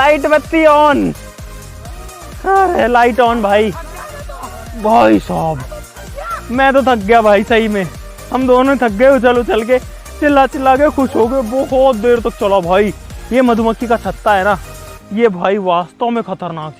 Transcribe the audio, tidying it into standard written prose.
Light बत्ती on. अरे light on भाई। भाई साहब मैं तो थक गया भाई, सही में हम दोनों थक गए उछल उछल के, चिल्ला चिल्ला के खुश हो गए। बहुत देर तक चला भाई। ये मधुमक्खी का छत्ता है ना, ये भाई वास्तव में खतरनाक